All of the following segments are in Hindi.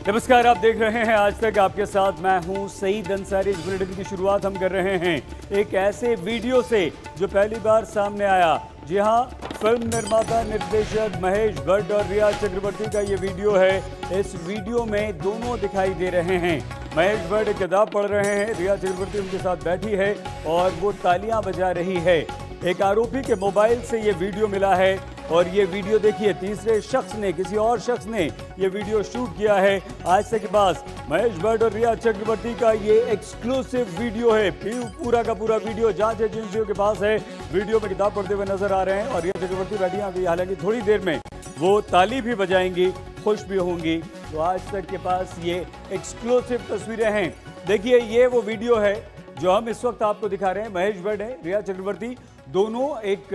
नमस्कार, आप देख रहे हैं आज तक। आपके साथ मैं हूं सईद अंसारी। इस बुलेटिन की शुरुआत हम कर रहे हैं एक ऐसे वीडियो से जो पहली बार सामने आया। जी हां, फिल्म निर्माता निर्देशक महेश भट्ट और रिया चक्रवर्ती का ये वीडियो है। इस वीडियो में दोनों दिखाई दे रहे हैं। महेश भट्ट एक किताब पढ़ रहे हैं, रिया चक्रवर्ती उनके साथ बैठी है और वो तालियां बजा रही है। एक आरोपी के मोबाइल से ये वीडियो मिला है और ये वीडियो देखिए, तीसरे शख्स ने, किसी और शख्स ने ये वीडियो शूट किया है। आज तक के पास महेश भट्ट और रिया चक्रवर्ती का ये एक्सक्लूसिव वीडियो है। पूरा का पूरा वीडियो जांच एजेंसियों के पास है। वीडियो में किताब पढ़ते हुए नजर आ रहे हैं और रिया चक्रवर्ती बैठी हैं। हालांकि थोड़ी देर में वो ताली भी बजाएंगी, खुश भी होंगी। तो आज तक के पास ये एक्सक्लूसिव तस्वीरें हैं। देखिए, ये वो वीडियो है जो हम इस वक्त आपको दिखा रहे हैं। महेश भट्ट है, रिया चक्रवर्ती दोनों एक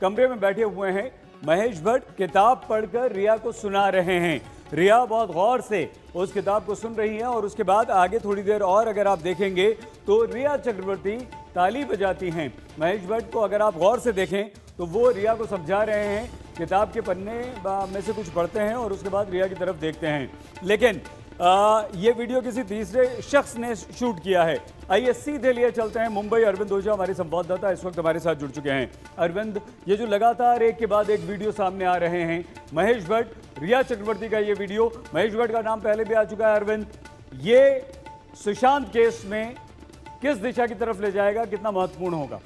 कमरे में बैठे हुए हैं। महेश भट्ट किताब पढ़कर रिया को सुना रहे हैं। रिया बहुत गौर से उस किताब को सुन रही है और उसके बाद आगे थोड़ी देर और अगर आप देखेंगे तो रिया चक्रवर्ती ताली बजाती हैं। महेश भट्ट को अगर आप गौर से देखें तो वो रिया को समझा रहे हैं, किताब के पन्ने में से कुछ पढ़ते हैं और उसके बाद रिया की तरफ देखते हैं। लेकिन ये वीडियो किसी तीसरे शख्स ने शूट किया है। आइए सीधे लिए चलते हैं मुंबई। अरविंद ओझा हमारे संवाददाता इस वक्त हमारे साथ जुड़ चुके हैं। अरविंद, ये जो लगातार एक के बाद एक वीडियो सामने आ रहे हैं, महेश भट्ट, रिया चक्रवर्ती का ये वीडियो, महेश भट्ट का नाम पहले भी आ चुका है। अरविंद, ये सुशांत केस में किस दिशा की तरफ ले जाएगा, कितना महत्वपूर्ण होगा?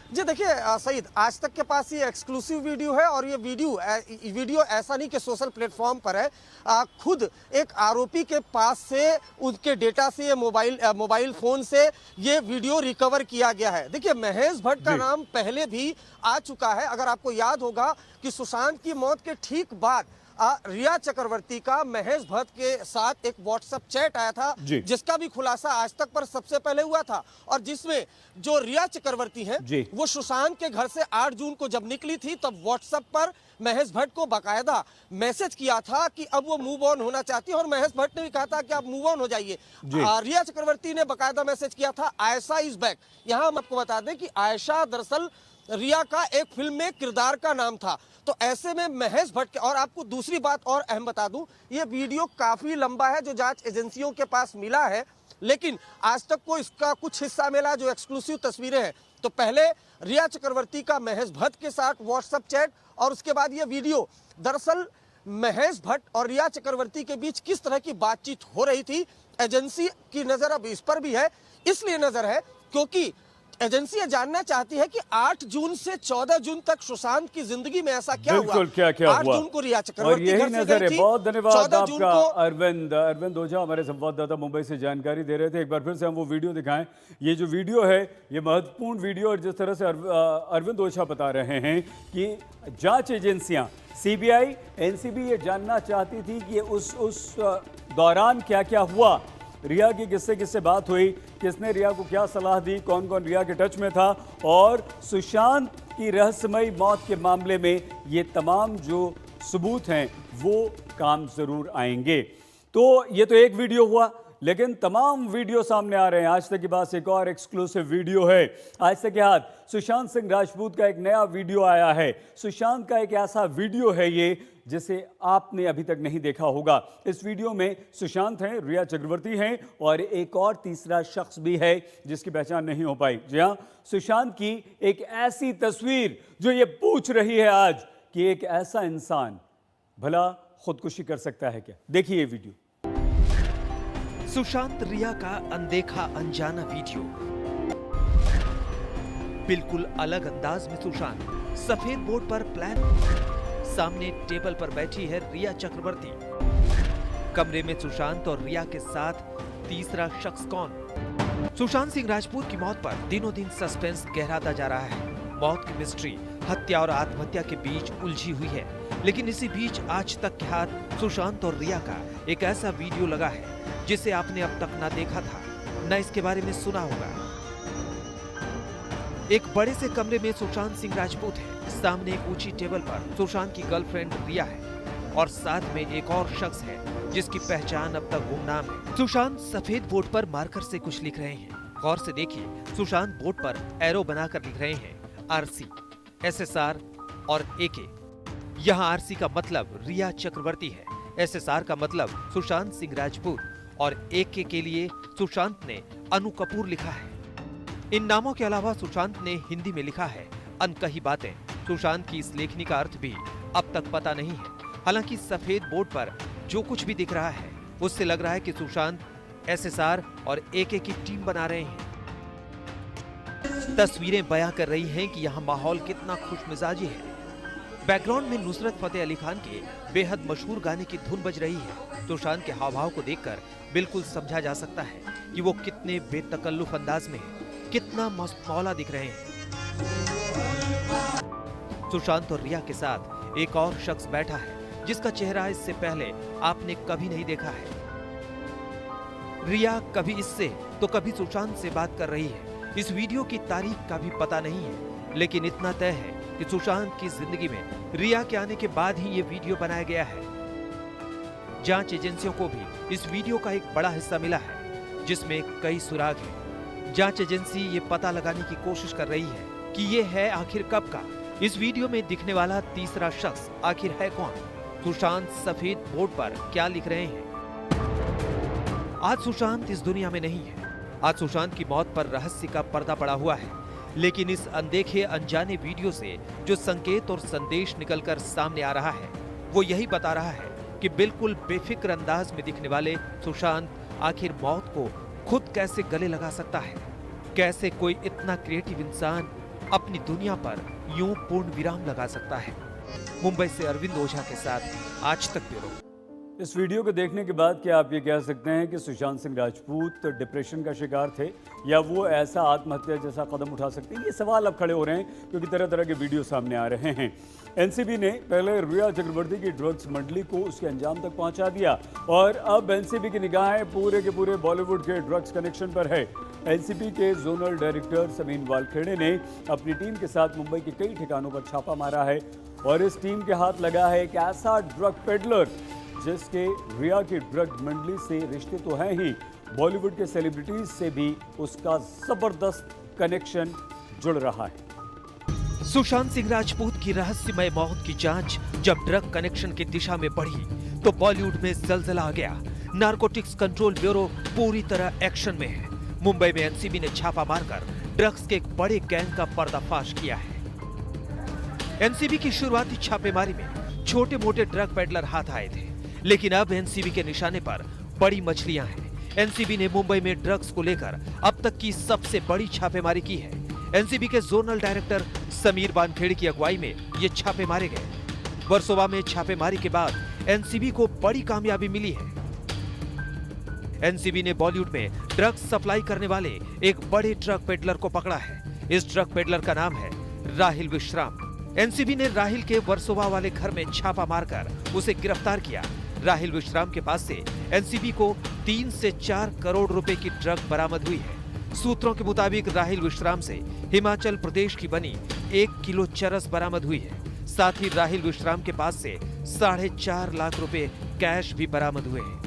जी देखिए सईद, आज तक के पास ये एक्सक्लूसिव वीडियो है और ये वीडियो ऐसा नहीं कि सोशल प्लेटफॉर्म पर है। खुद एक आरोपी के पास से, उनके डेटा से, मोबाइल फोन से ये वीडियो रिकवर किया गया है। देखिए, महेश भट्ट का नाम पहले भी आ चुका है। अगर आपको याद होगा कि सुशांत की मौत के ठीक बाद रिया चक्रवर्ती का महेश भट्ट के साथ एक व्हाट्सएप चैट आया था, जिसका भी खुलासा आज तक पर सबसे पहले हुआ था और जिसमें जो रिया चक्रवर्ती है वो सुशांत के घर से 8 जून को जब निकली थी तब व्हाट्सएप पर महेश भट्ट को बाकायदा मैसेज किया था कि अब वो मूव ऑन होना चाहती है और महेश भट्ट ने भी कहा था कि आप मूव ऑन हो जाइए। रिया चक्रवर्ती ने बाकायदा मैसेज किया था, आयशा इज बैक। यहाँ हम आपको बता दें कि आयशा दरअसल रिया का एक फिल्म में किरदार का नाम था। तो ऐसे में महेश भट्ट के, और आपको दूसरी बात और अहम बता दूं, ये वीडियो काफी लंबा है जो जांच एजेंसियों के पास मिला है, लेकिन आज तक को इसका कुछ हिस्सा मिला जो एक्सक्लूसिव तस्वीरें हैं। तो पहले रिया चक्रवर्ती का महेश भट्ट के साथ व्हाट्सएप चैट और उसके बाद ये वीडियो। दरअसल महेश भट्ट और रिया चक्रवर्ती के बीच किस तरह की बातचीत हो रही थी, एजेंसी की नजर अब इस पर भी है। इसलिए नजर है क्योंकि एजेंसी ये जानना चाहती है कि 8 जून से 14 जून तक सुशांत की जिंदगी में ऐसा क्या हुआ। क्या 8 जून को रिया चक्रवर्ती और यही नजर है। बहुत धन्यवाद आपका अरविंद ओझा, हमारे संवाददाता मुंबई से जानकारी दे रहे थे। एक बार फिर से हम वो वीडियो दिखाएं। ये जो वीडियो है ये महत्वपूर्ण वीडियो, और जिस तरह से अरविंद ओझा बता रहे हैं कि जांच एजेंसियां CBI, NCB ये जानना चाहती थी कि उस दौरान क्या क्या हुआ, रिया की किससे बात हुई, किसने रिया को क्या सलाह दी, कौन कौन रिया के टच में था, और सुशांत की रहस्यमयी मौत के मामले में ये तमाम जो सबूत हैं वो काम जरूर आएंगे। तो ये तो एक वीडियो हुआ, लेकिन तमाम वीडियो सामने आ रहे हैं। आज तक के पास एक और एक्सक्लूसिव वीडियो है। आज तक के हाथ सुशांत सिंह राजपूत का एक नया वीडियो आया है। सुशांत का एक ऐसा वीडियो है ये जिसे आपने अभी तक नहीं देखा होगा। इस वीडियो में सुशांत हैं, रिया चक्रवर्ती हैं और एक और तीसरा शख्स भी है जिसकी पहचान नहीं हो पाई। जी हाँ, सुशांत की एक ऐसी तस्वीर जो ये पूछ रही है आज कि एक ऐसा इंसान भला खुदकुशी कर सकता है क्या? देखिए ये वीडियो। सुशांत रिया का अनदेखा अनजाना वीडियो। बिल्कुल अलग अंदाज में सुशांत, सफेद बोर्ड पर प्लान, सामने टेबल पर बैठी है रिया चक्रवर्ती। कमरे में सुशांत और रिया के साथ तीसरा शख्स कौन? सुशांत सिंह राजपूत की मौत पर दिनों दिन सस्पेंस गहराता जा रहा है। मौत की मिस्ट्री हत्या और आत्महत्या के बीच उलझी हुई है, लेकिन इसी बीच आज तक के हाथ सुशांत और रिया का एक ऐसा वीडियो लगा है जिसे आपने अब तक ना देखा था, न इसके बारे में सुना होगा। एक बड़े से कमरे में सुशांत सिंह राजपूत है। सामने एक ऊंची टेबल पर सुशांत की गर्लफ्रेंड रिया है और साथ में एक और शख्स है जिसकी पहचान अब तक गुमनाम है। सुशांत सफेद बोर्ड पर मार्कर से कुछ लिख रहे हैं। गौर से देखिए, सुशांत बोर्ड पर एरो बनाकर लिख रहे हैं RC, SSR और AK। यहाँ आरसी का मतलब रिया चक्रवर्ती है, एसएसआर का मतलब सुशांत सिंह राजपूत और एके के लिए सुशांत ने अनु कपूर लिखा है। इन नामों के अलावा सुशांत ने हिंदी में लिखा है अनकही बातें। सुशांत की इस लेखनी का अर्थ भी अब तक पता नहीं है। हालांकि सफेद बोर्ड पर जो कुछ भी दिख रहा है उससे लग रहा है कि सुशांत एसएसआर और एके की टीम बना रहे हैं। तस्वीरें बयां कर रही हैं कि यहाँ माहौल कितना खुशमिजाजी है। बैकग्राउंड में नुसरत फतेह अली खान के बेहद मशहूर गाने की धुन बज रही है। सुशांत के हावभाव को देखकर बिल्कुल समझा जा सकता है कि वो कितने बेतकल्लुफ अंदाज में है, कितना मस्त मौला दिख रहे हैं। सुशांत और रिया के साथ एक और शख्स बैठा है जिसका चेहरा इससे पहले आपने कभी नहीं देखा है। रिया कभी इससे तो कभी सुशांत से बात कर रही है। इस वीडियो की तारीख का भी पता नहीं है, लेकिन इतना तय है कि सुशांत की जिंदगी में रिया के आने के बाद ही ये वीडियो बनाया गया है। जांच एजेंसियों को भी इस वीडियो का एक बड़ा हिस्सा मिला है जिसमें कई सुराग हैं। जांच एजेंसी ये पता लगाने की कोशिश कर रही है कि ये है आखिर कब का। इस वीडियो में दिखने वाला तीसरा शख्स आखिर है कौन? सुशांत सफेद बोर्ड पर क्या लिख रहे हैं? आज सुशांत इस दुनिया में नहीं है। आज सुशांत की मौत पर रहस्य का पर्दा पड़ा हुआ है, लेकिन इस अनदेखे अनजाने वीडियो से जो संकेत और संदेश निकलकर सामने आ रहा है वो यही बता रहा है कि बिल्कुल बेफिक्र अंदाज में दिखने वाले सुशांत आखिर मौत को खुद कैसे गले लगा सकता है। कैसे कोई इतना क्रिएटिव इंसान अपनी दुनिया पर यूं पूर्ण विराम लगा सकता है। मुंबई से अरविंद ओझा के साथ आज तक ब्यूरो। इस वीडियो को देखने के बाद क्या आप ये कह सकते हैं कि सुशांत सिंह राजपूत डिप्रेशन का शिकार थे या वो ऐसा आत्महत्या जैसा कदम उठा सकते हैं? ये सवाल अब खड़े हो रहे हैं क्योंकि तरह तरह के वीडियो सामने आ रहे हैं। एनसीबी ने पहले रिया चक्रवर्ती की ड्रग्स मंडली को उसके अंजाम तक पहुंचा दिया और अब एनसीबी की निगाहें पूरे के पूरे बॉलीवुड के ड्रग्स कनेक्शन पर है। एनसीबी के जोनल डायरेक्टर समीन वालखेड़े ने अपनी टीम के साथ मुंबई के कई ठिकानों पर छापा मारा है और इस टीम के हाथ लगा है एक ऐसा ड्रग पेडलर जिसके रिया की ड्रग मंडली से रिश्ते तो हैं ही, बॉलीवुड के सेलिब्रिटीज से भी उसका जबरदस्त कनेक्शन जुड़ रहा है। सुशांत सिंह राजपूत की रहस्यमय मौत की जांच जब ड्रग कनेक्शन की दिशा में बढ़ी तो बॉलीवुड में जलजला आ गया। नारकोटिक्स कंट्रोल ब्यूरो पूरी तरह एक्शन में है। मुंबई में एनसीबी ने छापा मारकर ड्रग्स के एक बड़े गैंग का पर्दाफाश किया है। एनसीबी की शुरुआती छापेमारी में छोटे मोटे ड्रग पेडलर हाथ आए थे, लेकिन अब एनसीबी के निशाने पर बड़ी मछलियां हैं। एनसीबी ने मुंबई में ड्रग्स को लेकर अब तक की सबसे बड़ी छापेमारी की है। एनसीबी के जोनल डायरेक्टर समीर वानखेड़े की अगुवाई में ये छापे मारे गए। वर्सोवा में छापेमारी के बाद एनसीबी को बड़ी कामयाबी मिली है। एनसीबी ने बॉलीवुड में ड्रग्स सप्लाई करने वाले एक बड़े ड्रग पेडलर को पकड़ा है। इस ड्रग पेडलर का नाम है राहिल विश्राम। एनसीबी ने राहिल के वर्सोवा वाले घर में छापा मारकर उसे गिरफ्तार किया। राहिल विश्राम के पास से एनसीबी को 3 से 4 करोड़ रुपए की ड्रग बरामद हुई है। सूत्रों के मुताबिक राहिल विश्राम से हिमाचल प्रदेश की बनी 1 किलो चरस बरामद हुई है। साथ ही राहिल विश्राम के पास से 4.5 लाख रुपए कैश भी बरामद हुए हैं।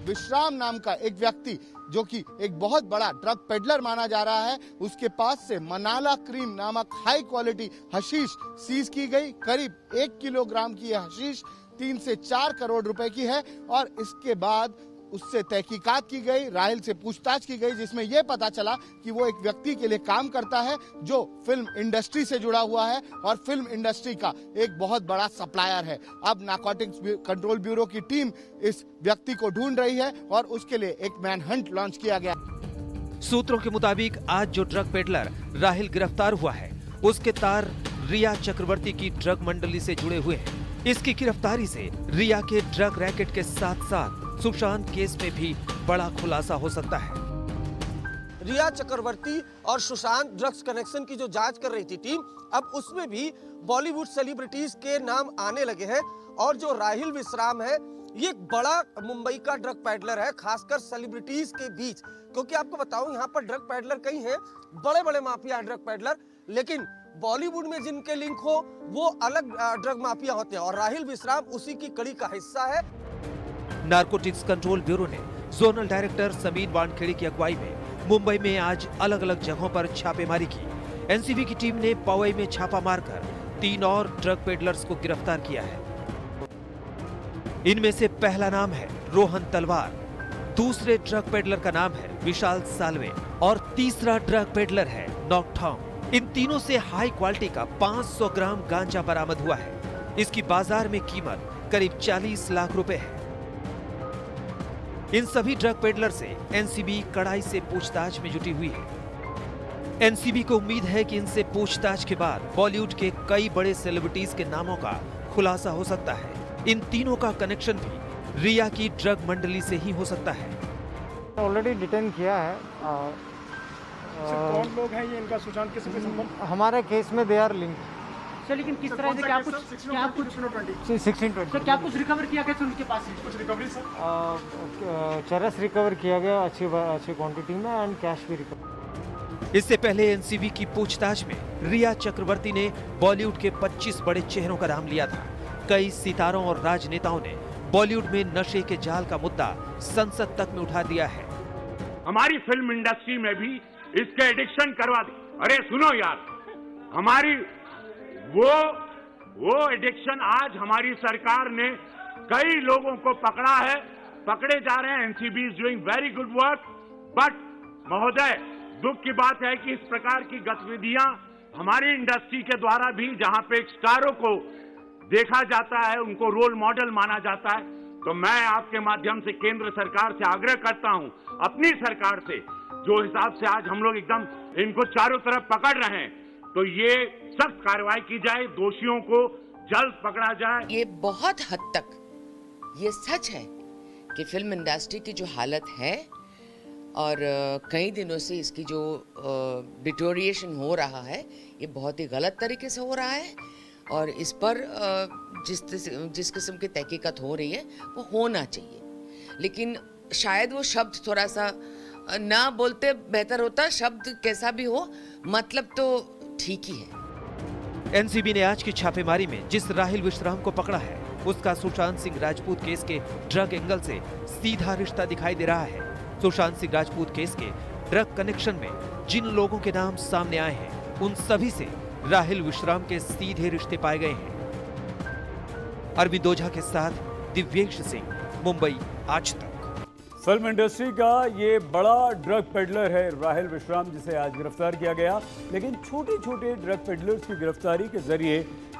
विश्राम नाम का एक व्यक्ति जो कि एक बहुत बड़ा ड्रग पेडलर माना जा रहा है, उसके पास से मनाला क्रीम नामक हाई क्वालिटी हशीश सीज की गई। करीब 1 किलोग्राम की यह हशीश 3 से 4 करोड़ रुपए की है और इसके बाद उससे तहकीकात की गई, राहिल से पूछताछ की गई, जिसमें यह पता चला कि वो एक व्यक्ति के लिए काम करता है जो फिल्म इंडस्ट्री से जुड़ा हुआ है और फिल्म इंडस्ट्री का एक बहुत बड़ा सप्लायर है। अब नारकोटिक्स कंट्रोल ब्यूरो की टीम इस व्यक्ति को ढूंढ रही है और उसके लिए एक मैनहंट लॉन्च किया गया। सूत्रों के मुताबिक आज जो ड्रग पेडलर राहिल गिरफ्तार हुआ है उसके तार रिया चक्रवर्ती की ड्रग मंडली से जुड़े हुए हैं। इसकी गिरफ्तारी से रिया के ड्रग रैकेट के साथ साथ सुशांत केस में भी बड़ा खुलासा हो सकता है। रिया चक्रवर्ती और सुशांत ड्रग्स कनेक्शन की जो जांच कर रही थी टीम, अब उसमें भी बॉलीवुड सेलिब्रिटीज के नाम आने लगे हैं और जो राहिल विश्राम है ये एक बड़ा मुंबई का ड्रग पैडलर है, खासकर सेलिब्रिटीज के बीच। क्योंकि आपको बताऊं यहाँ पर ड्रग पैडलर कई हैं, बड़े बड़े माफिया ड्रग पैडलर, लेकिन बॉलीवुड में जिनके लिंक हो वो अलग ड्रग माफिया होते हैं और राहिल विश्राम उसी की कड़ी का हिस्सा है। नारकोटिक्स कंट्रोल ब्यूरो ने जोनल डायरेक्टर समीर वानखेड़े की अगुवाई में मुंबई में आज अलग अलग जगहों पर छापेमारी की। एनसीबी की टीम ने पवई में छापा मारकर 3 और ड्रग पेडलर्स को गिरफ्तार किया है। इनमें से पहला नाम है रोहन तलवार, दूसरे ड्रग पेडलर का नाम है विशाल सालवे और तीसरा ड्रग पेडलर है नॉकथॉन्ग। इन तीनों से हाई क्वालिटी का 500 ग्राम गांजा बरामद हुआ है। इसकी बाजार में कीमत करीब 40 लाख रुपए है। इन सभी ड्रग पेडलर से एनसीबी कड़ाई से पूछताछ में जुटी हुई है। एनसीबी को उम्मीद है कि इनसे पूछताछ के बाद बॉलीवुड के कई बड़े सेलिब्रिटीज के नामों का खुलासा हो सकता है। इन तीनों का कनेक्शन भी रिया की ड्रग मंडली से ही हो सकता है। ऑलरेडी डिटेन किया है। कौन लोग हैं ये, इनका सुशांत के साथ संबंध? हमारे केस में दे आर लिंक। सर लेकिन किस तरह से क्या कुछ 1620 क्या कुछ रिकवर किया गया सर उनके पास से? कुछ रिकवरी सर? चरस रिकवर किया गया अच्छी क्वांटिटी में एंड कैश भी रिकवर। इससे पहले एनसीबी की पूछताछ में रिया चक्रवर्ती ने बॉलीवुड के 25 बड़े चेहरों का नाम लिया था। कई सितारों और राजनेताओं ने बॉलीवुड में नशे के जाल का मुद्दा संसद तक में उठा दिया है। हमारी फिल्म इंडस्ट्री में भी इसके एडिक्शन करवा दी। अरे सुनो यार, हमारी वो एडिक्शन आज हमारी सरकार ने कई लोगों को पकड़ा है, पकड़े जा रहे हैं। NCB is doing very good work. But महोदय, दुख की बात है कि इस प्रकार की गतिविधियां हमारी इंडस्ट्री के द्वारा भी, जहां पे स्टारों को देखा जाता है, उनको रोल मॉडल माना जाता है, तो मैं आपके माध्यम से केंद्र सरकार से आग्रह करता हूं, अपनी सरकार से, जो हिसाब से आज हम लोग एकदम इनको चारों तरफ पकड़ रहे हैं, तो ये सख्त कार्रवाई की जाए, दोषियों को जल्द पकड़ा जाए। ये बहुत हद तक ये सच है कि फिल्म इंडस्ट्री की जो हालत है और कई दिनों से इसकी जो डिटोरिएशन हो रहा है, ये बहुत ही गलत तरीके से हो रहा है और इस पर जिस किस्म की तहकीकात हो रही है वो होना चाहिए। लेकिन शायद वो शब्द थोड़ा सा ना बोलते बेहतर होता। शब्द कैसा भी हो, मतलब तो ठीक ही है। एनसीबी ने आज की छापेमारी में जिस राहिल विश्राम को पकड़ा है, उसका सुशांत सिंह राजपूत केस के ड्रग एंगल से सीधा रिश्ता दिखाई दे रहा है। सुशांत सिंह राजपूत केस के ड्रग कनेक्शन में जिन लोगों के नाम सामने आए हैं, उन सभी से राहिल विश्राम के सीधे रिश्ते पाए गए हैं। अरविंद ओझा के साथ दिव्येश सिंह, मुंबई आज तक। फिल्म इंडस्ट्री का ये बड़ा ड्रग पेडलर है राहिल विश्राम, जिसे आज गिरफ्तार किया गया। लेकिन छोटे छोटे ड्रग पेडलर्स की गिरफ्तारी के जरिए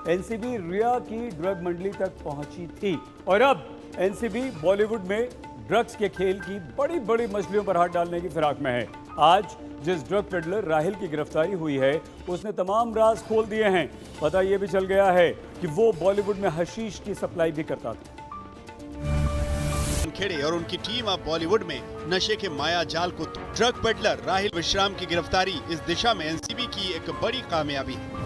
एनसीबी रिया की ड्रग मंडली तक पहुंची थी और अब एनसीबी बॉलीवुड में ड्रग्स के खेल की बड़ी बड़ी मछलियों पर हाथ डालने की फिराक में है। आज जिस ड्रग पेडलर राहिल की गिरफ्तारी हुई है, उसने तमाम राज खोल दिए हैं। पता ये भी चल गया है कि वो बॉलीवुड में हशीश की सप्लाई भी करता था। खेड़े और उनकी टीम अब बॉलीवुड में नशे के माया जाल को ड्रग पेडलर राहिल विश्राम की गिरफ्तारी इस दिशा में एनसीबी की एक बड़ी कामयाबी है।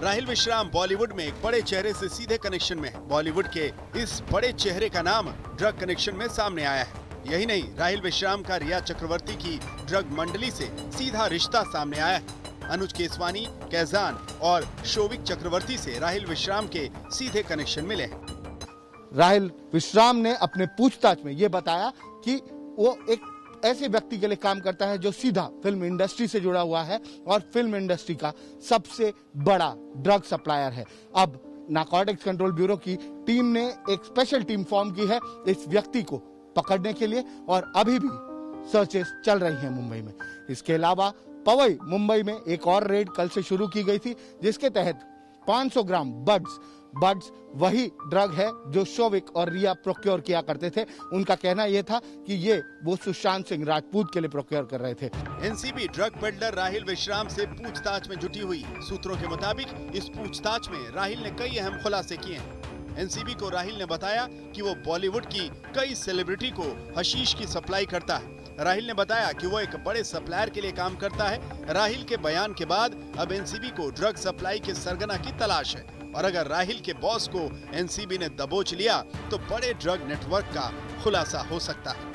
राहिल विश्राम बॉलीवुड में एक बड़े चेहरे से सीधे कनेक्शन में है। बॉलीवुड के इस बड़े चेहरे का नाम ड्रग कनेक्शन में सामने आया है। यही नहीं, राहिल विश्राम का रिया चक्रवर्ती की ड्रग मंडली से सीधा रिश्ता सामने आया है। अनुज केसवानी, कैजान और शोविक चक्रवर्ती से राहिल विश्राम के सीधे कनेक्शन मिले हैं। राहिल विश्राम ने अपने पूछताछ में ये बताया कि वो एक ऐसे व्यक्ति के लिए काम करता है जो सीधा फिल्म इंडस्ट्री से जुड़ा हुआ है और फिल्म इंडस्ट्री का सबसे बड़ा ड्रग सप्लायर है। अब नारकोटिक्स कंट्रोल ब्यूरो की टीम ने एक स्पेशल टीम फॉर्म की है इस व्यक्ति को पकड़ने के लिए और अभी भी सर्चेस चल रही हैं मुंबई में। इसके अलावा पवई मुंबई में एक और रेड कल से शुरू की गई थी, जिसके तहत 500 ग्राम बड्स वही ड्रग है जो शोविक और रिया प्रोक्योर किया करते थे। उनका कहना यह था कि ये वो सुशांत सिंह राजपूत के लिए प्रोक्योर कर रहे थे। एनसीबी ड्रग पेडलर राहिल विश्राम से पूछताछ में जुटी हुई। सूत्रों के मुताबिक इस पूछताछ में राहिल ने कई अहम खुलासे किए हैं। एनसीबी को राहिल ने बताया कि वो बॉलीवुड की कई सेलिब्रिटी को हशीश की सप्लाई करता है। राहिल ने बताया कि वो एक बड़े सप्लायर के लिए काम करता है। राहिल के बयान के बाद अब एनसीबी को ड्रग सप्लाई के सरगना की तलाश है और अगर राहिल के बॉस को एनसीबी ने दबोच लिया तो बड़े ड्रग नेटवर्क का खुलासा हो सकता है।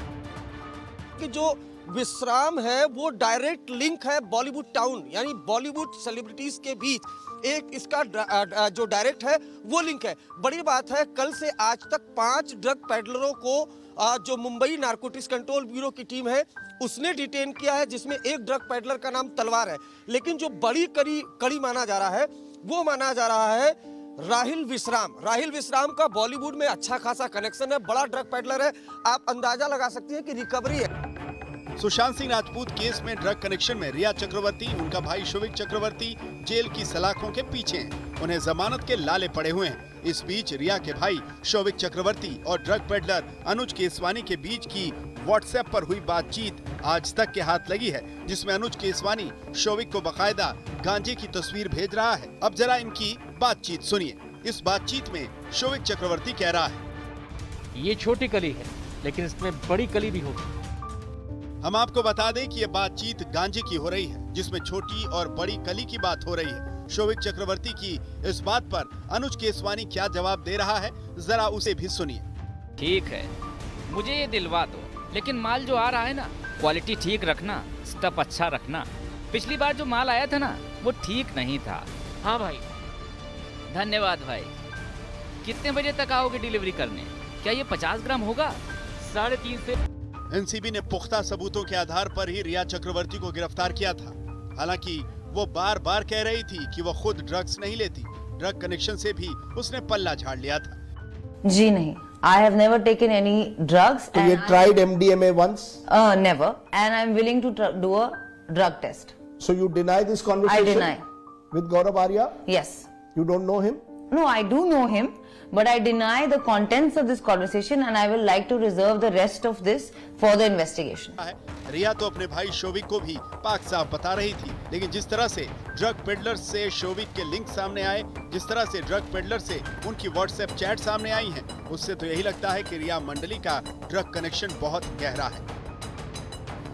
कि जो विश्राम है वो डायरेक्ट लिंक है बॉलीवुड टाउन यानी बॉलीवुड सेलिब्रिटीज के बीच। एक इसका जो डायरेक्ट है वो लिंक है। बड़ी बात है, कल से आज तक 5 ड्रग पेडलरों को जो मुंबई नारकोटिक्स कंट्रोल ब्यूरो की टीम है उसने डिटेन किया है, जिसमें एक ड्रग पेडलर का नाम तलवार है। लेकिन जो बड़ी कड़ी माना जा रहा है वो माना जा रहा है राहिल विश्राम। राहिल विश्राम का बॉलीवुड में अच्छा खासा कनेक्शन है, बड़ा ड्रग पेडलर है। आप अंदाजा लगा सकती हैं कि रिकवरी है। सुशांत सिंह राजपूत केस में ड्रग कनेक्शन में रिया चक्रवर्ती, उनका भाई शोविक चक्रवर्ती जेल की सलाखों के पीछे हैं। उन्हें जमानत के लाले पड़े हुए हैं। इस बीच रिया के भाई शोविक चक्रवर्ती और ड्रग पेडलर अनुज केसवानी के बीच की व्हाट्सएप पर हुई बातचीत आज तक के हाथ लगी है, जिसमें अनुज केसवानी शोविक को बकायदा गांजे की तस्वीर भेज रहा है। अब जरा इनकी बातचीत सुनिए। इस बातचीत में शोविक चक्रवर्ती कह रहा है, ये छोटी कली है लेकिन इसमें बड़ी कली भी होगी। हम आपको बता दें कि ये बातचीत गांजे की हो रही है, जिसमें छोटी और बड़ी कली की बात हो रही है। शोविक चक्रवर्ती की इस बात पर अनुज केसवानी क्या जवाब दे रहा है, जरा उसे भी सुनिए। ठीक है, मुझे ये दिलवा दो, लेकिन माल जो आ रहा है ना, क्वालिटी ठीक रखना, स्टफ अच्छा रखना। पिछली बार जो माल आया था ना, वो ठीक नहीं था। हाँ भाई, धन्यवाद भाई। कितने बजे तक आओगे डिलीवरी करने? क्या ये 50 ग्राम होगा? 3.5 से। एनसीबी ने पुख्ता सबूतों के आधार पर ही रिया चक्रवर्ती को गिरफ्तार किया था। हालांकि वो बार बार कह रही थी कि वो खुद ड्रग्स नहीं लेती। ड्रग कनेक्शन से भी उसने पल्ला झाड़ लिया था। जी नहीं, I have never taken any drugs. So you tried MDMA once? Never, and I'm willing to do a drug test. So you deny this conversation? I deny. With Gaurav Arya? Yes. You don't know him? No, I do know him, but I deny the contents of this conversation, and I will like to reserve the rest of this for the investigation. रिया तो अपने भाई शोविक को भी पाक साफ बता रही थी, लेकिन जिस तरह से ड्रग पेडलर से शोविक के लिंक सामने आए, जिस तरह से ड्रग पेडलर से उनकी व्हाट्सएप चैट सामने आई हैं, उससे तो यही लगता है कि रिया मंडली का ड्रग कनेक्शन बहुत गहरा है।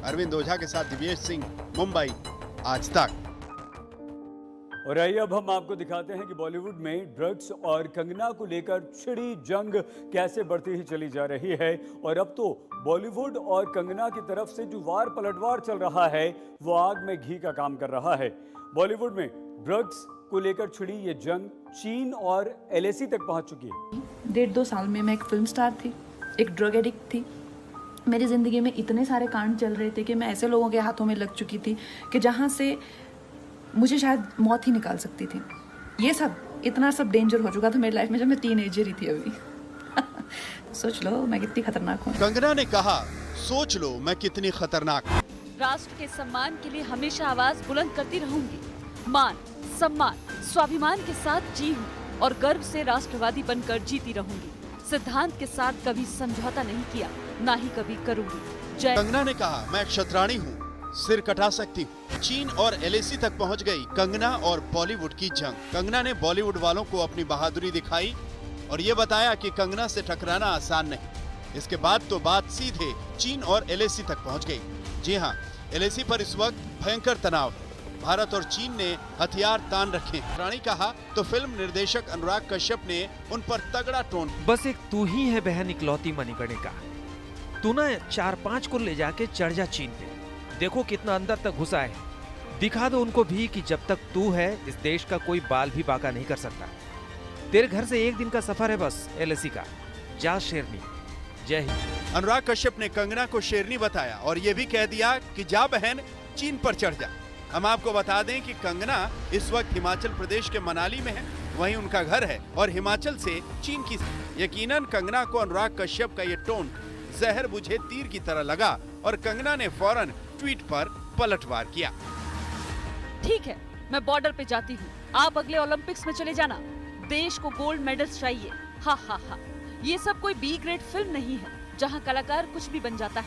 अरविंद ओझा के साथ दिव्येश सिंह, मुंबई, आज तक। और आइए अब हम आपको दिखाते हैं कि बॉलीवुड में ड्रग्स और कंगना को लेकर छिड़ी जंग कैसे बढ़ती ही चली जा रही है। और अब तो बॉलीवुड और कंगना की तरफ से जो वार पलटवार चल रहा है, वो आग में घी का काम कर रहा है। बॉलीवुड में ड्रग्स को लेकर छिड़ी ये जंग चीन और LAC तक पहुंच चुकी है। 1.5-2 साल में मैं एक फिल्म स्टार थी, एक ड्रग एडिक्ट थी। मेरी ज़िंदगी में इतने सारे कांड चल रहे थे कि मैं ऐसे लोगों के हाथों में लग चुकी थी कि जहाँ से मुझे शायद मौत ही निकाल सकती थी। ये सब इतना सब डेंजर हो चुका था मेरी लाइफ में जब मैं टीनेजर ही थी अभी। सोच लो मैं कितनी खतरनाक हूँ। कंगना ने कहा, सोच लो मैं कितनी खतरनाक हूँ। राष्ट्र के सम्मान के लिए हमेशा आवाज बुलंद करती रहूंगी। मान, सम्मान, स्वाभिमान के साथ जी हूँ और गर्व से राष्ट्रवादी बनकर जीती रहूंगी। सिद्धांत के साथ कभी समझौता नहीं किया, ना ही कभी करूंगी। जय। कंगना ने कहा, मैं क्षत्राणी हूँ, सिर कटा सकती हूँ। चीन और LAC तक पहुँच गई कंगना और बॉलीवुड की जंग। कंगना ने बॉलीवुड वालों को अपनी बहादुरी दिखाई और ये बताया कि कंगना से टकराना आसान नहीं। इसके बाद तो बात सीधे चीन और LAC तक पहुँच गई। जी हाँ, LAC पर इस वक्त भयंकर तनाव है। भारत और चीन ने हथियार तान रखे हैं। रानी कहा तो फिल्म निर्देशक अनुराग कश्यप ने उन पर तगड़ा टोन। बस एक तू ही है बहन इकलौती मणिकर्णिका। तू ना 4-5 को ले जाके चढ़ जा चीन पे, देखो कितना अंदर तक घुसा है। दिखा दो उनको भी कि जब तक तू है इस देश का कोई बाल भी बाका नहीं कर सकता। तेरे घर से एक दिन का सफर है बस LAC का। जा शेरनी, जय हिंद। अनुराग कश्यप ने कंगना को शेरनी बताया और ये भी कह दिया कि जा बहन चीन पर चढ़ जा। हम आपको बता दें कि कंगना इस वक्त हिमाचल प्रदेश के मनाली में है, वहीं उनका घर है और हिमाचल से चीन की। यकीनन कंगना को अनुराग कश्यप का ये टोन जहर बुझे तीर की तरह लगा और कंगना ने फौरन ट्वीट पर पलटवार किया। ठीक है, मैं बॉर्डर पे जाती हूँ, आप अगले ओलंपिक्स में चले जाना। देश को गोल्ड मेडल्स चाहिए। हा हा हा। ये सब कोई B ग्रेड फिल्म नहीं है जहाँ कलाकार कुछ भी बन जाता है।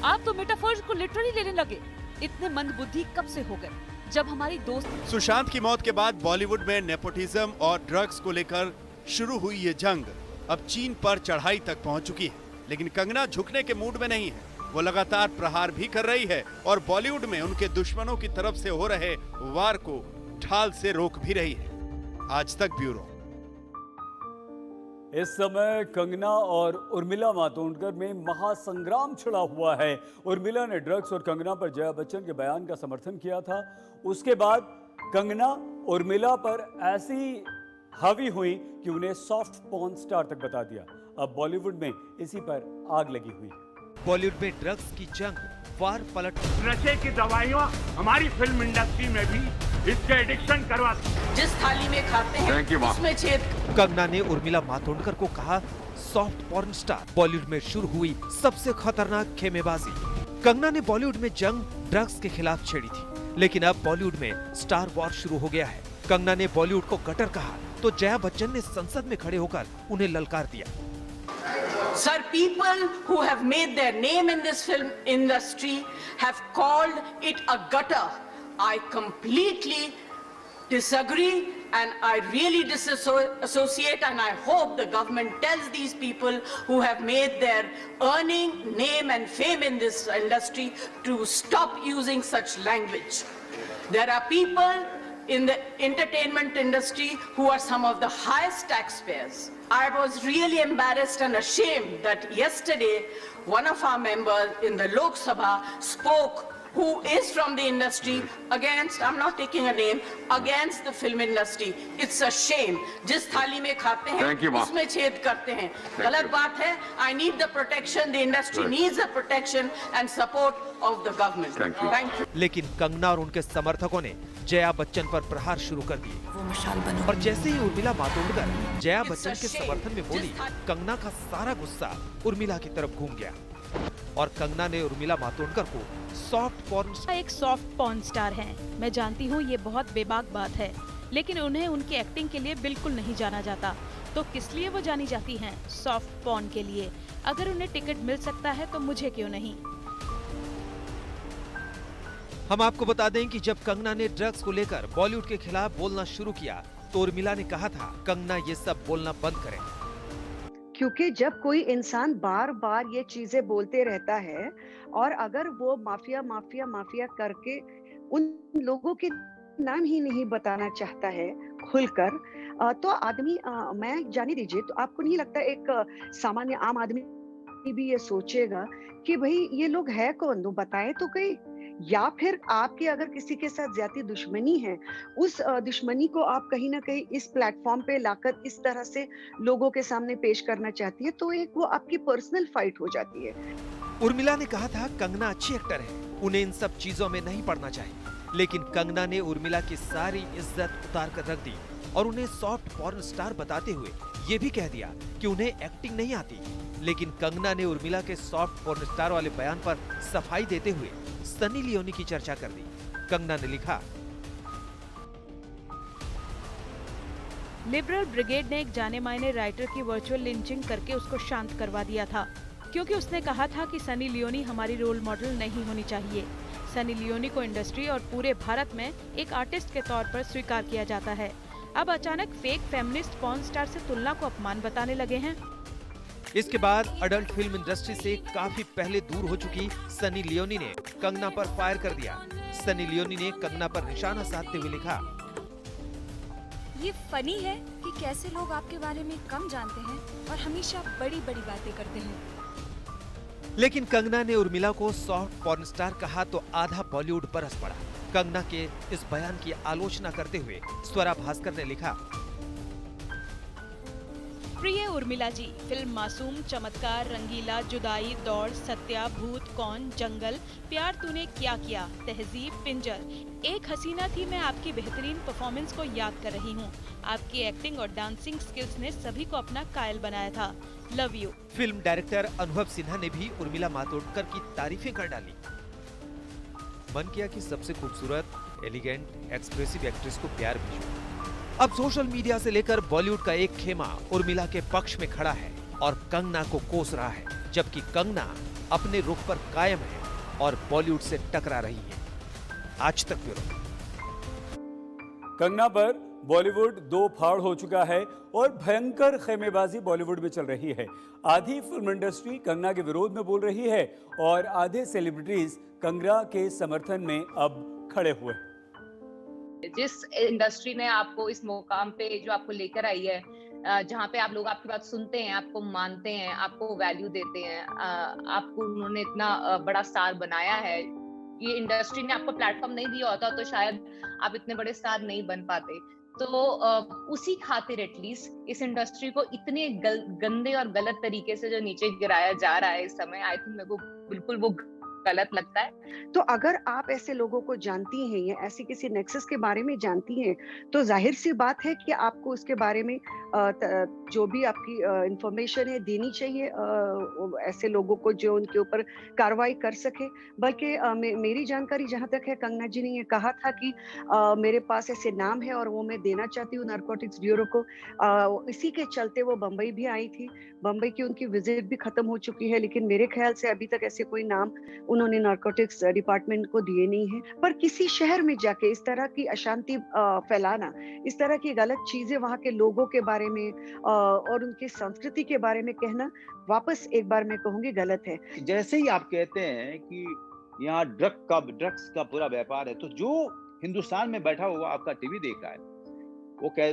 आप तो मेटाफर्स को लिटरली लेने लगे। इतने मंदबुद्धि कब से हो गए जब हमारी दोस्त। सुशांत की मौत के बाद बॉलीवुड में नेपोटिज्म और ड्रग्स को लेकर शुरू हुई ये जंग अब चीन पर चढ़ाई तक पहुंच चुकी है। लेकिन कंगना झुकने के मूड में नहीं है। वो लगातार प्रहार भी कर रही है और बॉलीवुड में उनके दुश्मनों की तरफ से हो रहे वार को ढाल से रोक भी रही है। आज तक ब्यूरो। इस समय कंगना और उर्मिला मातोंडकर में महासंग्राम छिड़ा हुआ है। उर्मिला ने ड्रग्स और कंगना पर जया बच्चन के बयान का समर्थन किया था। उसके बाद कंगना उर्मिला पर ऐसी हावी हुई कि उन्हें सॉफ्ट पॉर्न स्टार तक बता दिया। अब बॉलीवुड में इसी पर आग लगी हुई है। बॉलीवुड में ड्रग्स की जंग वार पलट। नशे की दवाइयाँ हमारी फिल्म इंडस्ट्री में भी इसके एडिक्शन करवा। जिस थाली में खाते हैं उसमें छेद। कंगना ने उर्मिला मातोंडकर को कहा सॉफ्ट पॉर्न स्टार। बॉलीवुड में शुरू हुई सबसे खतरनाक खेमेबाजी। कंगना ने बॉलीवुड में जंग ड्रग्स के खिलाफ छेड़ी थी, लेकिन अब बॉलीवुड में स्टार वॉर शुरू हो गया है। कंगना ने बॉलीवुड को गटर कहा तो जया बच्चन ने संसद में खड़े होकर उन्हें ललकार दिया। Sir, people who have made their name in this film industry have called it a gutter. I completely disagree and I really disassociate, and I hope the government tells these people who have made their earning, name and fame in this industry to stop using such language. There are people in the entertainment industry who are some of the highest taxpayers. I was really embarrassed and ashamed that yesterday one of our members in the Lok Sabha spoke, who is from the industry, against, I'm not taking a name, against the film industry. It's a shame. जिस थाली में खाते हैं उसमें छेद करते हैं। गलत बात है। I need the protection. The industry needs the protection and support of the government. Thank you. लेकिन कंगना और उनके समर्थकों ने जया बच्चन पर प्रहार शुरू कर दिए। और जैसे ही उर्मिला मातोंडकर जया बच्चन के समर्थन में बोली, कंगना का सारा गुस्सा उर्मिला की तरफ घूम गया और कंगना ने उर्मिला मातोंडकर को सॉफ्ट पॉर्न एक सॉफ्ट पॉर्न स्टार हैं। मैं जानती हूँ ये बहुत बेबाक बात है, लेकिन उन्हें उनकी एक्टिंग के लिए बिल्कुल नहीं जाना जाता। तो किस लिए वो जानी जाती हैं? सॉफ्ट पॉर्न के लिए। अगर उन्हें टिकट मिल सकता है तो मुझे क्यों नहीं? हम आपको बता दें कि जब कंगना ने ड्रग्स को लेकर बॉलीवुड के खिलाफ बोलना शुरू किया तो उर्मिला ने कहा था कंगना ये सब बोलना बंद करें। क्योंकि जब कोई इंसान बार बार ये चीजें बोलते रहता है और अगर वो माफिया माफिया माफिया करके उन लोगों के नाम ही नहीं बताना चाहता है खुलकर, तो आदमी मैं जाने दीजिए, तो आपको नहीं लगता एक सामान्य आम आदमी भी ये सोचेगा कि भाई ये लोग है कौन, तो बताए तो कहीं, या फिर आपके अगर किसी के साथ ज्यादा दुश्मनी है, उस दुश्मनी को आप कहीं ना कहीं इस प्लेटफॉर्म पे लाकर इस तरह से लोगों के सामने पेश करना चाहती है, तो एक वो आपकी पर्सनल फाइट हो जाती है। उर्मिला ने कहा था कंगना अच्छी एक्टर है, उन्हें इन सब चीजों में नहीं पड़ना चाहिए, लेकिन कंगना ने उर्मिला की सारी इज्जत उतार कर रख दी और उन्हें सॉफ्ट पॉर्न स्टार बताते हुए ये भी कह दिया कि उन्हें एक्टिंग नहीं आती। लेकिन कंगना ने उर्मिला के सॉफ्ट पॉर्न स्टार वाले बयान पर सफाई देते हुए सनी लियोनी की चर्चा कर दी। कंगना ने लिखा, लिबरल ब्रिगेड ने एक जाने माने राइटर की वर्चुअल लिंचिंग करके उसको शांत करवा दिया था, क्योंकि उसने कहा था कि सनी लियोनी हमारी रोल मॉडल नहीं होनी चाहिए। सनी लियोनी को इंडस्ट्री और पूरे भारत में एक आर्टिस्ट के तौर पर स्वीकार किया जाता है। अब अचानक फेक फेमिनिस्ट पॉर्न स्टार से तुलना को अपमान बताने लगे हैं। इसके बाद अडल्ट फिल्म इंडस्ट्री से काफी पहले दूर हो चुकी सनी लियोनी ने कंगना पर फायर कर दिया। सनी लियोनी ने कंगना पर निशाना साधते हुए लिखा, ये फनी है कि कैसे लोग आपके बारे में कम जानते हैं और हमेशा बड़ी बड़ी बातें करते हैं। लेकिन कंगना ने उर्मिला को सॉफ्ट पॉर्न स्टार कहा तो आधा बॉलीवुड बरस पड़ा। कंगना के इस बयान की आलोचना करते हुए स्वरा भास्कर ने लिखा, प्रिय उर्मिला जी, फिल्म मासूम, चमत्कार, रंगीला, जुदाई, दौड़, सत्या, भूत, कौन, जंगल, प्यार तूने क्या किया, तहजीब, पिंजर, एक हसीना थी मैं आपकी बेहतरीन परफॉर्मेंस को याद कर रही हूँ। आपकी एक्टिंग और डांसिंग स्किल्स ने सभी को अपना कायल बनाया था। Love you. फिल्म डायरेक्टर अनुभव सिन्हा ने भी उर्मिला मातोंडकर की तारीफें कर डाली। मन किया कि सबसे खूबसूरत, एलिगेंट, एक्सप्रेसिव एक्ट्रेस को प्यार भेजूं। अब सोशल मीडिया से लेकर बॉलीवुड का एक खेमा उर्मिला के पक्ष में खड़ा है और कंगना को कोस रहा है, जबकि कंगना अपने रुख पर कायम है और बॉलीवुड से टकरा रही है। आज तक ब्यूरो। कंगना पर बॉलीवुड दो फाड़ हो चुका है और भयंकर खेमेबाजी बॉलीवुड में चल रही है। आधी फिल्म इंडस्ट्री कंगना के विरोध में बोल रही है और आधे सेलिब्रिटीज कंगना के समर्थन में अब खड़े हुए। जिस इंडस्ट्री ने आपको इस मुकाम पे जो आपको लेकर आई है, जहाँ पे आप लोग आपकी बात सुनते हैं, आपको मानते हैं, आपको वैल्यू देते हैं, आपको उन्होंने इतना बड़ा स्टार बनाया है, ये इंडस्ट्री ने आपको प्लेटफॉर्म नहीं दिया होता तो शायद आप इतने बड़े स्टार नहीं बन पाते। तो उसी खातिर एटलीस्ट इस इंडस्ट्री को इतने गंदे और गलत तरीके से जो नीचे गिराया जा रहा है इस समय, आई थिंक मेरे को बिल्कुल वो गलत लगता है। तो अगर आप ऐसे लोगों को जानती हैं या ऐसी किसी नेक्सस के बारे में जानती हैं, तो जाहिर सी बात है कि आपको उसके बारे में जो भी आपकी इंफॉर्मेशन है देनी चाहिए ऐसे लोगों को जो उनके ऊपर कार्रवाई कर सके। बल्कि मेरी जानकारी जहाँ तक है, कंगना जी ने ये कहा था कि मेरे पास ऐसे नाम है और वो मैं देना चाहती हूँ नारकोटिक्स ब्यूरो को। इसी के चलते वो बम्बई भी आई थी। बम्बई की उनकी विजिट भी खत्म हो चुकी है, लेकिन मेरे ख्याल से अभी तक ऐसे कोई नाम उन्होंने नारकोटिक्स डिपार्टमेंट को दिए नहीं है। पर किसी शहर में जाके इस तरह की अशांति फैलाना, इस तरह की गलत चीजें वहाँ के लोगों के बारे में और उनकी संस्कृति के बारे में कहना, वापस एक बार मैं कहूँगी गलत है। जैसे ही आप कहते हैं कि यहाँ ड्रग्स का पूरा व्यापार है, तो जो हिंदुस्तान में बैठा हुआ आपका टीवी देख रहा है,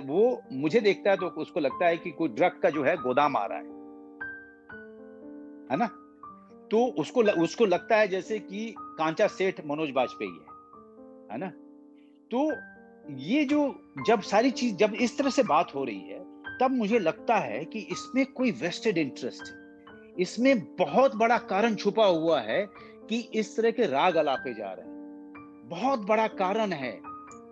वो मुझे देखता है तो उसको लगता है कि कोई ड्रग का जो है गोदाम आ रहा है ना? तो उसको लगता है जैसे कि कांचा सेठ मनोज बाजपेयी है ना? तो ये जो जब सारी चीज जब इस तरह से बात हो रही है, तब मुझे लगता है कि इसमें कोई वेस्टेड इंटरेस्ट है, इसमें बहुत बड़ा कारण छुपा हुआ है कि इस तरह के राग अलापे जा रहे हैं। बहुत बड़ा कारण है।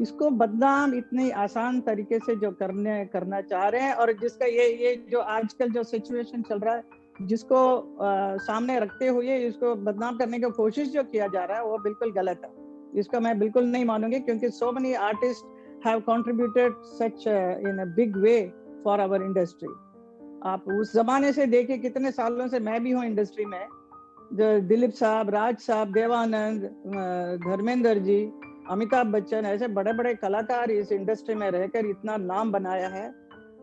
इसको बदनाम इतनी आसान तरीके से जो करना चाह रहे हैं, और जिसका ये जो आजकल जो सिचुएशन चल रहा है, जिसको सामने रखते हुए इसको बदनाम करने की कोशिश जो किया जा रहा है, वो बिल्कुल गलत है। इसका मैं बिल्कुल नहीं मानूंगी, क्योंकि so many artists have contributed such in a big way for our industry। आप उस जमाने से देखिए, कितने सालों से मैं भी हूँ इंडस्ट्री में, जो दिलीप साहब, राज साहब, देवानंद, धर्मेंद्र जी, अमिताभ बच्चन, ऐसे बड़े बड़े कलाकार इस इंडस्ट्री में रहकर इतना नाम बनाया है।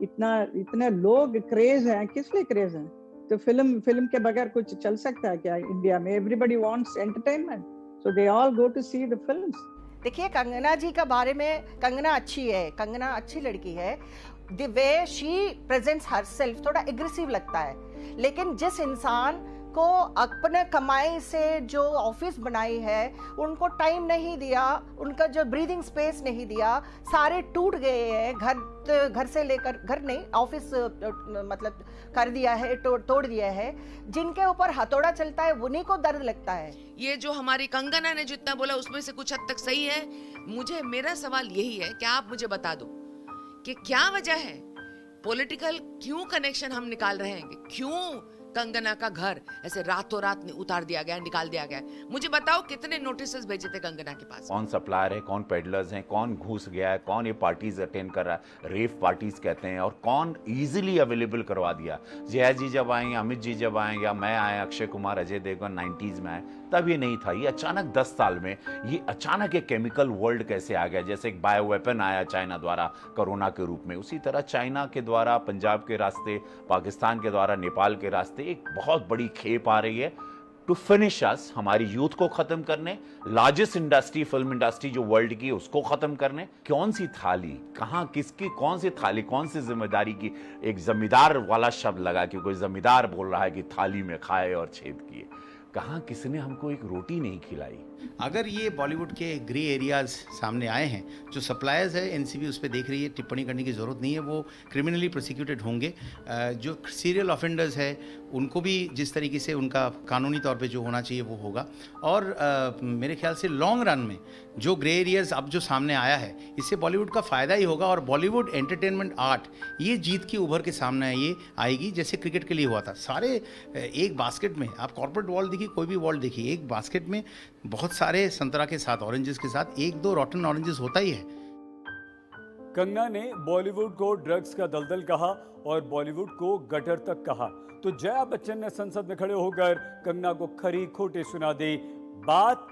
इतने लोग क्रेज हैं। किस लिए क्रेज हैं? तो फिल्म के बगैर कुछ चल सकता है क्या इंडिया में? Everybody wants entertainment, so they all go to see the films. देखिए, कंगना जी का बारे में, कंगना अच्छी है, कंगना अच्छी लड़की है। The way she presents herself थोड़ा एग्रेसिव लगता है, लेकिन जिस इंसान को अपने कमाई से जो ऑफिस बनाई है, उनको टाइम नहीं दिया, उनका जो ब्रीदिंग स्पेस नहीं दिया, सारे टूट गए हैं। घर से लेकर, घर नहीं, ऑफिस मतलब कर दिया है, तोड़ दिया है। जिनके ऊपर हथौड़ा चलता है उन्हीं को दर्द लगता है। ये जो हमारी कंगना ने जितना बोला उसमें से कुछ हद तक सही है। मेरा सवाल यही है कि आप मुझे बता दो कि क्या वजह है, पॉलिटिकल क्यों कनेक्शन हम निकाल रहे हैं? क्यों कंगना का घर ऐसे रातों रात उतार दिया गया, निकाल दिया गया? मुझे बताओ कितने नोटिसेस भेजे थे कंगना के पास? कौन सप्लायर है, कौन पेडलर्स हैं, कौन घुस गया है, कौन ये पार्टीज अटेंड कर रहा है, रेव पार्टीज कहते हैं, और कौन इजीली अवेलेबल करवा दिया? जया जी जब आए, अमित जी जब आए, या मैं आया, अक्षय कुमार, अजय देवगन 90s में आए, तब ये नहीं था। ये अचानक 10 साल में ये अचानक एक केमिकल वर्ल्ड कैसे आ गया? जैसे एक बायो वेपन आया चाइना द्वारा कोरोना के रूप में, उसी तरह चाइना के द्वारा पंजाब के रास्ते, पाकिस्तान के द्वारा नेपाल के रास्ते एक बहुत बड़ी खेप आ रही है टू फिनिश अस, हमारी यूथ को खत्म करने, लार्जेस्ट इंडस्ट्री, फिल्म इंडस्ट्री जो वर्ल्ड की, उसको खत्म करने। कौन सी थाली, कहां, किसकी, कौन सी थाली, कौन सी जिम्मेदारी की? एक जमींदार वाला शब्द लगा कि कोई जमींदार बोल रहा है कि थाली में खाए और छेद किए। कहां किसने हमको एक रोटी नहीं खिलाई? अगर ये बॉलीवुड के ग्रे एरियाज सामने आए हैं, जो सप्लायर्स है, एनसीबी उस पर देख रही है, टिप्पणी करने की ज़रूरत नहीं है, वो क्रिमिनली प्रोसिक्यूटेड होंगे। जो सीरियल ऑफेंडर्स है उनको भी जिस तरीके से उनका कानूनी तौर पे जो होना चाहिए वो होगा। और मेरे ख्याल से लॉन्ग रन में जो ग्रे एरियाज अब जो सामने आया है, इससे बॉलीवुड का फ़ायदा ही होगा। और बॉलीवुड एंटरटेनमेंट आर्ट ये जीत की उभर के सामने ये आएगी, जैसे क्रिकेट के लिए हुआ था। सारे एक बास्केट में, आप कॉर्पोरेट वॉल देखिए, कोई भी वॉल देखिए, एक बास्केट में बहुत सारे संतरा के साथ, ऑरेंजेस के साथ, 1-2 रॉटन ऑरेंजेस होता ही है। कंगना ने बॉलीवुड को ड्रग्स का दलदल कहा और बॉलीवुड को गटर तक कहा, तो जया बच्चन ने संसद में खड़े होकर कंगना को खरी खोटी सुना दी। बात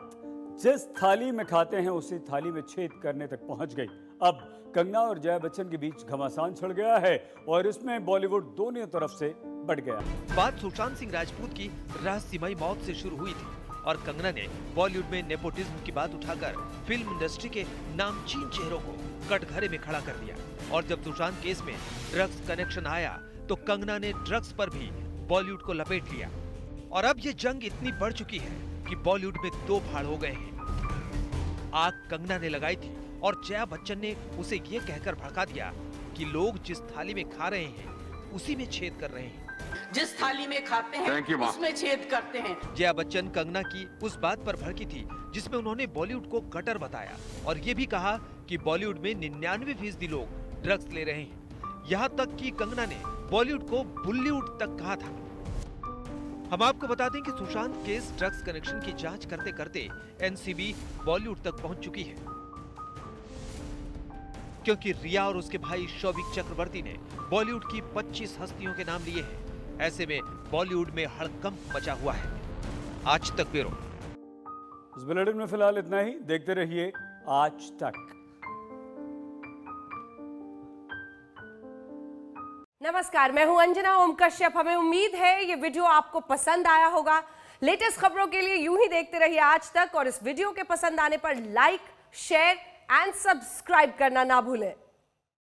जिस थाली में खाते हैं उसी थाली में छेद करने तक पहुंच गई। अब कंगना और जया बच्चन के बीच घमासान छिड़ गया है और इसमें बॉलीवुड दोनों तरफ से बढ़ गया। बात सुशांत सिंह राजपूत की रहस्यमयी मौत से शुरू हुई थी और कंगना ने बॉलीवुड में नेपोटिज्म की बात उठाकर फिल्म इंडस्ट्री के नामचीन चेहरों को कटघरे में खड़ा कर दिया। और जब सुशांत केस में ड्रग्स कनेक्शन आया तो कंगना ने ड्रग्स पर भी बॉलीवुड को लपेट लिया। और अब ये जंग इतनी बढ़ चुकी है कि बॉलीवुड में 2 भाड़ हो गए हैं। आग कंगना ने लगाई थी और जया बच्चन ने उसे ये कहकर भड़का दिया कि लोग जिस थाली में खा रहे हैं उसी में छेद कर रहे हैं। जिस थाली में खाते हैं उसमें छेद करते हैं। जया बच्चन कंगना की उस बात पर भड़की थी जिसमें उन्होंने बॉलीवुड को गटर बताया और ये भी कहा कि बॉलीवुड में 99% लोग ड्रग्स ले रहे हैं। यहाँ तक कि कंगना ने बॉलीवुड को बुल्लीवुड तक कहा था। हम आपको बता दें कि सुशांत केस ड्रग्स कनेक्शन की जांच करते करते एनसीबी बॉलीवुड तक पहुंच चुकी है, क्योंकि रिया और उसके भाई शौविक चक्रवर्ती ने बॉलीवुड की 25 हस्तियों के नाम लिए हैं। ऐसे में बॉलीवुड में हड़कंप मचा हुआ है। आज तक ब्यूरो। इस बुलेटिन में फिलहाल इतना ही। देखते रहिए आज तक। नमस्कार, मैं हूं अंजना ओम कश्यप। हमें उम्मीद है ये वीडियो आपको पसंद आया होगा। लेटेस्ट खबरों के लिए यूं ही देखते रहिए आज तक और इस वीडियो के पसंद आने पर लाइक, शेयर एंड सब्सक्राइब करना ना भूलें।